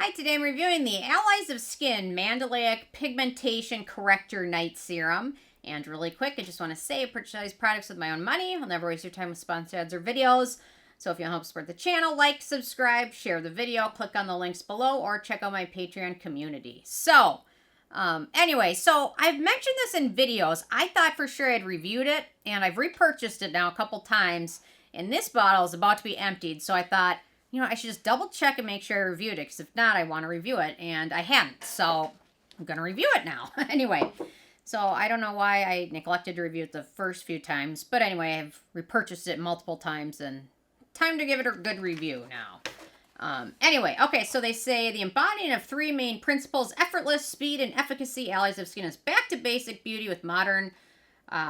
Hi, today I'm reviewing the Allies of Skin Mandelic Pigmentation Corrector Night Serum. And really quick, I just want to say I purchase these products with my own money. I'll never waste your time with sponsored ads or videos. So if you want to help support the channel, like, subscribe, share the video, click on the links below, or check out my Patreon community. So, anyway, so I've mentioned this in videos. I thought for sure I'd reviewed it, and I've repurchased it now a couple times. And this bottle is about to be emptied, so I thought, you know, I should just double check and make sure I reviewed it, because if not, I want to review it, and I hadn't, so I'm going to review it now. Anyway, so I don't know why I neglected to review it the first few times, but anyway, I've repurchased it multiple times, and time to give it a good review now. Anyway, okay, so they say the embodying of three main principles: effortless, speed, and efficacy. Allies of Skin is back to basic beauty with modern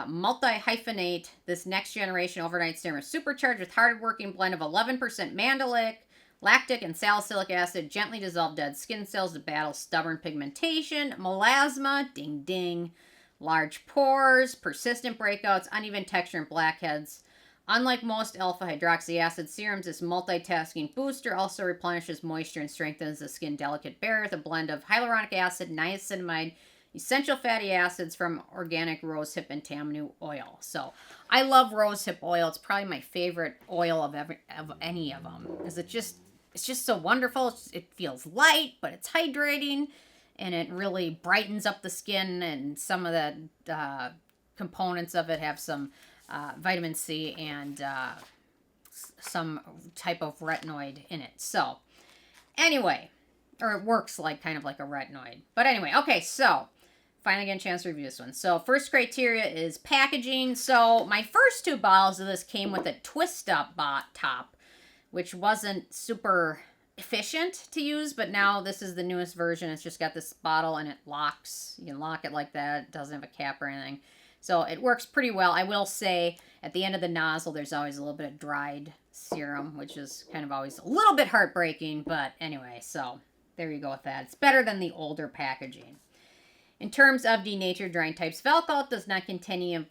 multi-hyphenate. This next generation overnight serum is supercharged with hard-working blend of 11% mandelic, lactic, and salicylic acid, gently dissolve dead skin cells to battle stubborn pigmentation, melasma, ding ding, large pores, persistent breakouts, uneven texture, and blackheads. Unlike most alpha hydroxy acid serums, this multitasking booster also replenishes moisture and strengthens the skin delicate barrier with a blend of hyaluronic acid, niacinamide, essential fatty acids from organic rosehip and tamanu oil. So I love rosehip oil. It's probably my favorite oil of any of them, because it's just so wonderful. It feels light, but it's hydrating, and it really brightens up the skin. And some of the components of it have some vitamin C and some type of retinoid in it. So anyway, or it works like kind of like a retinoid. But anyway, okay, so finally get a chance to review this one. So first criteria is packaging. So my first two bottles of this came with a twist-up top, which wasn't super efficient to use, but now this is the newest version. It's just got this bottle and it locks. You can lock it like that. It doesn't have a cap or anything. So it works pretty well. I will say at the end of the nozzle, there's always a little bit of dried serum, which is kind of always a little bit heartbreaking. But anyway, so there you go with that. It's better than the older packaging. In terms of denatured drying types of alcohol, it does not contain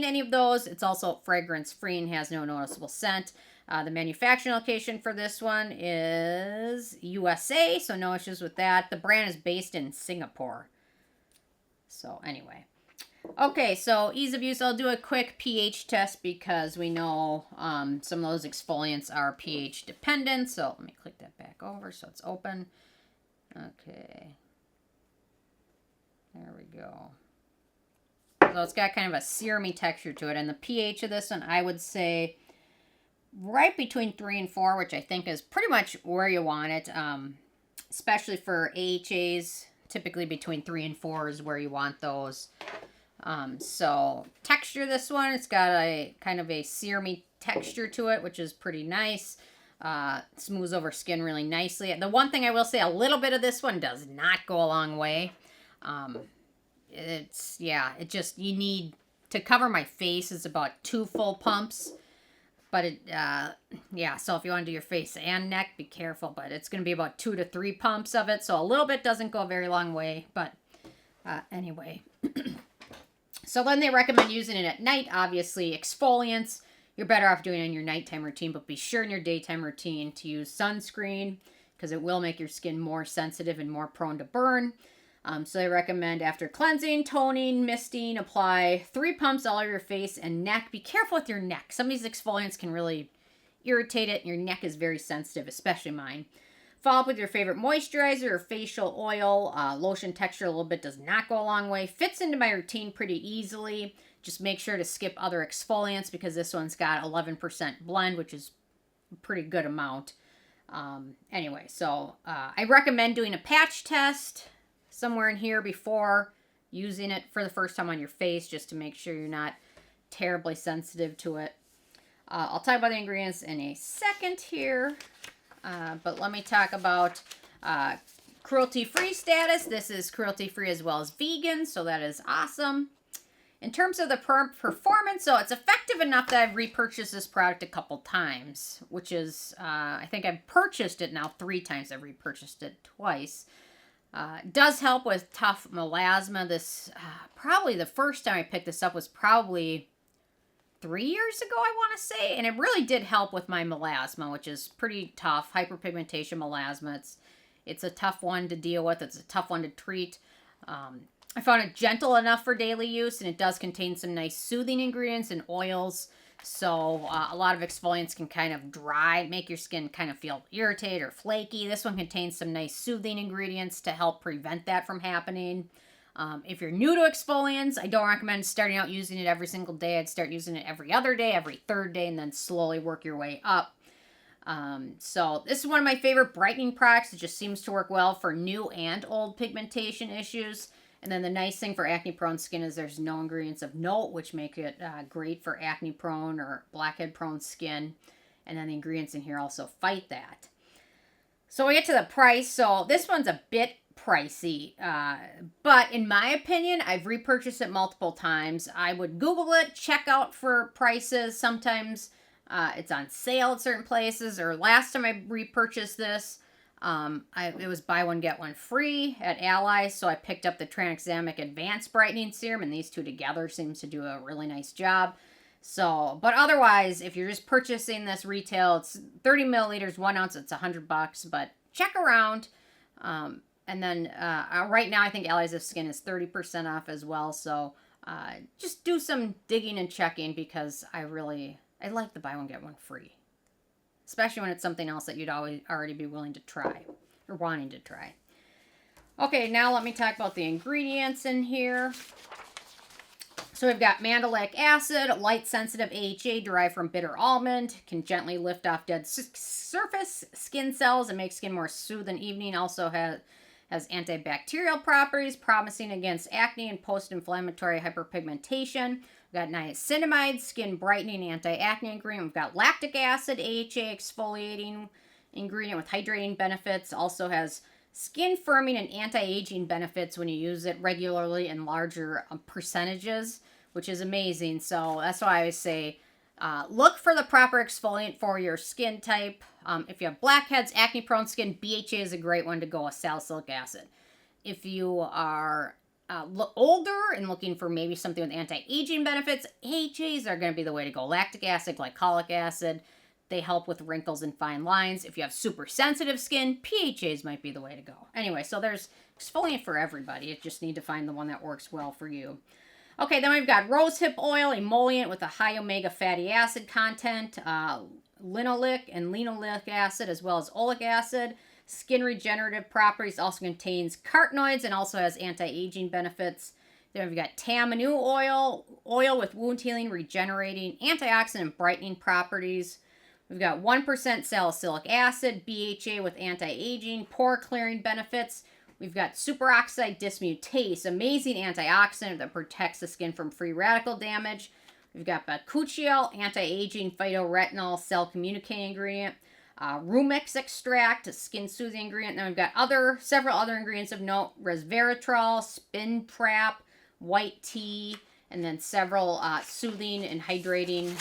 any of those. It's also fragrance-free and has no noticeable scent. The manufacturing location for this one is USA, so no issues with that. The brand is based in Singapore. So anyway. Okay, so ease of use. I'll do a quick pH test because we know some of those exfoliants are pH dependent. So let me click that back over so it's open. Okay. There we go. So it's got kind of a serumy texture to it. And the pH of this one, I would say right between 3 and 4, which I think is pretty much where you want it. Especially for AHAs, typically between 3 and 4 is where you want those. So texture, this one, it's got a kind of a serumy texture to it, which is pretty nice. Smooths over skin really nicely. The one thing I will say, a little bit of this one does not go a long way. You need to cover my face is about 2 full pumps, but so if you want to do your face and neck, be careful, but it's going to be about 2 to 3 pumps of it. So a little bit doesn't go a very long way, but, anyway. So then they recommend using it at night. Obviously, exfoliants, you're better off doing it in your nighttime routine, but be sure in your daytime routine to use sunscreen because it will make your skin more sensitive and more prone to burn. So they recommend after cleansing, toning, misting, apply 3 pumps all over your face and neck. Be careful with your neck. Some of these exfoliants can really irritate it, and your neck is very sensitive, especially mine. Follow up with your favorite moisturizer or facial oil. Lotion texture a little bit does not go a long way. Fits into my routine pretty easily. Just make sure to skip other exfoliants because this one's got 11% blend, which is a pretty good amount. Anyway, so I recommend doing a patch test somewhere in here before using it for the first time on your face, just to make sure you're not terribly sensitive to it. I'll talk about the ingredients in a second here. But let me talk about cruelty-free status. This is cruelty-free as well as vegan, so that is awesome. In terms of the performance, so it's effective enough that I've repurchased this product a couple times, which is, I think I've purchased it now 3 times. I've repurchased it twice. It does help with tough melasma. This, probably the first time I picked this up was probably 3 years ago, I want to say, and it really did help with my melasma, which is pretty tough. Hyperpigmentation melasma. It's a tough one to deal with. It's a tough one to treat. I found it gentle enough for daily use, and it does contain some nice soothing ingredients and oils. So a lot of exfoliants can kind of make your skin kind of feel irritated or flaky. This one contains some nice soothing ingredients to help prevent that from happening. If you're new to exfoliants, I don't recommend starting out using it every single day. I'd start using it every other day, every third day, and then slowly work your way up. So this is one of my favorite brightening products. It just seems to work well for new and old pigmentation issues. And then the nice thing for acne-prone skin is there's no ingredients of note, which make it great for acne-prone or blackhead-prone skin. And then the ingredients in here also fight that. So we get to the price. So this one's a bit pricey, but in my opinion, I've repurchased it multiple times. I would Google it, check out for prices. Sometimes it's on sale at certain places, or last time I repurchased this, it was buy one, get one free at Allies, so I picked up the Tranexamic Advanced Brightening Serum, and these two together seems to do a really nice job. So, but otherwise, if you're just purchasing this retail, it's 30 milliliters, 1 ounce, it's $100, but check around. And then right now, I think Allies of Skin is 30% off as well, so just do some digging and checking, because I like the buy one, get one free. Especially when it's something else that you'd already be willing to try, or wanting to try. Okay, now let me talk about the ingredients in here. So we've got mandelic acid, light-sensitive AHA derived from bitter almond. Can gently lift off dead surface skin cells and make skin more smooth and evening. Also has antibacterial properties, promising against acne and post-inflammatory hyperpigmentation. We've got niacinamide, skin brightening, anti-acne ingredient. We've got lactic acid, AHA exfoliating ingredient with hydrating benefits. Also has skin firming and anti-aging benefits when you use it regularly in larger percentages, which is amazing. So that's why I always say look for the proper exfoliant for your skin type. If you have blackheads, acne-prone skin, BHA is a great one to go with salicylic acid. If you are older and looking for maybe something with anti-aging benefits, AHAs are going to be the way to go. Lactic acid, glycolic acid, they help with wrinkles and fine lines. If you have super sensitive skin, PHAs might be the way to go. Anyway, so there's exfoliant for everybody. You just need to find the one that works well for you. Okay, then we've got rosehip oil, emollient with a high omega fatty acid content, linoleic and linoleic acid, as well as oleic acid. Skin regenerative properties, also contains carotenoids and also has anti-aging benefits. Then we've got tamanu oil with wound healing, regenerating, antioxidant, brightening properties. We've got 1% salicylic acid, BHA with anti-aging, pore clearing benefits. We've got superoxide dismutase, amazing antioxidant that protects the skin from free radical damage. We've got Bakuchiol, anti-aging, phytoretinol, cell communicating ingredient. Rumex extract, a skin soothing ingredient. Then we've got several other ingredients of note: resveratrol, spin trap, white tea, and then several soothing and hydrating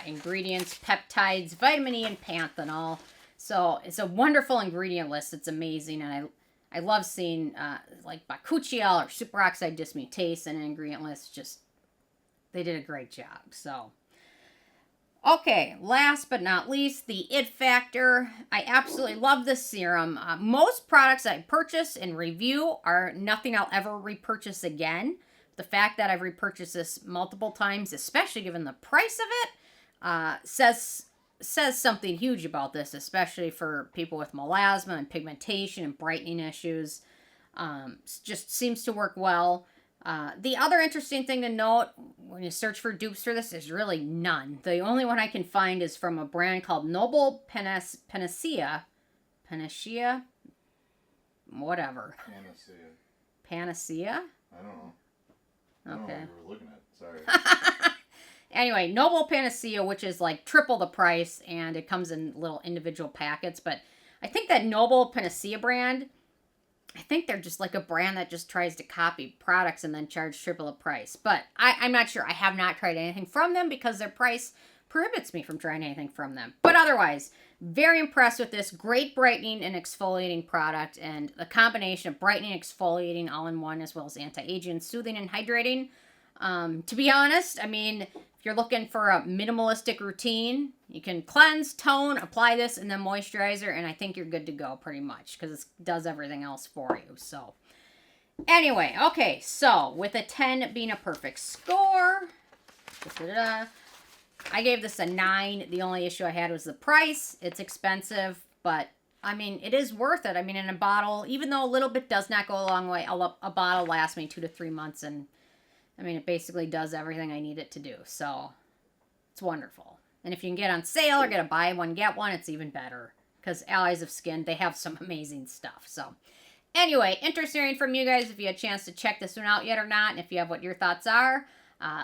ingredients, peptides, vitamin E, and panthenol. So it's a wonderful ingredient list. It's amazing, and I love seeing like Bakuchiol or superoxide dismutase in an ingredient list. Just, they did a great job. So. Okay, last but not least, the it factor. I absolutely love this serum. Most products I purchase and review are nothing I'll ever repurchase again. The fact that I've repurchased this multiple times, especially given the price of it, says something huge about this, especially for people with melasma and pigmentation and brightening issues. Just seems to work well. The other interesting thing to note when you search for dupes for this is really none. The only one I can find is from a brand called Noble Panacea. Whatever. Panacea? I don't know. Okay. I don't know what you were looking at. Sorry. Anyway, Noble Panacea, which is like triple the price, and it comes in little individual packets. But I think that Noble Panacea brand, I think they're just like a brand that just tries to copy products and then charge triple the price. But I'm not sure. I have not tried anything from them because their price prohibits me from trying anything from them. But otherwise, very impressed with this. Great brightening and exfoliating product. And the combination of brightening and exfoliating all in one, as well as anti-aging, soothing, and hydrating. To be honest, I mean, if you're looking for a minimalistic routine, you can cleanse, tone, apply this, and then moisturizer, and I think you're good to go pretty much because it does everything else for you. So, anyway, okay, so with a 10 being a perfect score, I gave this a 9. The only issue I had was the price. It's expensive, but I mean, it is worth it. I mean, in a bottle, even though a little bit does not go a long way, a bottle lasts me 2 to 3 months, and I mean, it basically does everything I need it to do. So, it's wonderful. And if you can get on sale or get a buy one, get one, it's even better. Because Allies of Skin, they have some amazing stuff. So, anyway, interested in hearing from you guys if you had a chance to check this one out yet or not. And if you have what your thoughts are,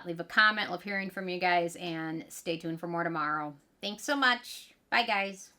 leave a comment. Love hearing from you guys. And stay tuned for more tomorrow. Thanks so much. Bye, guys.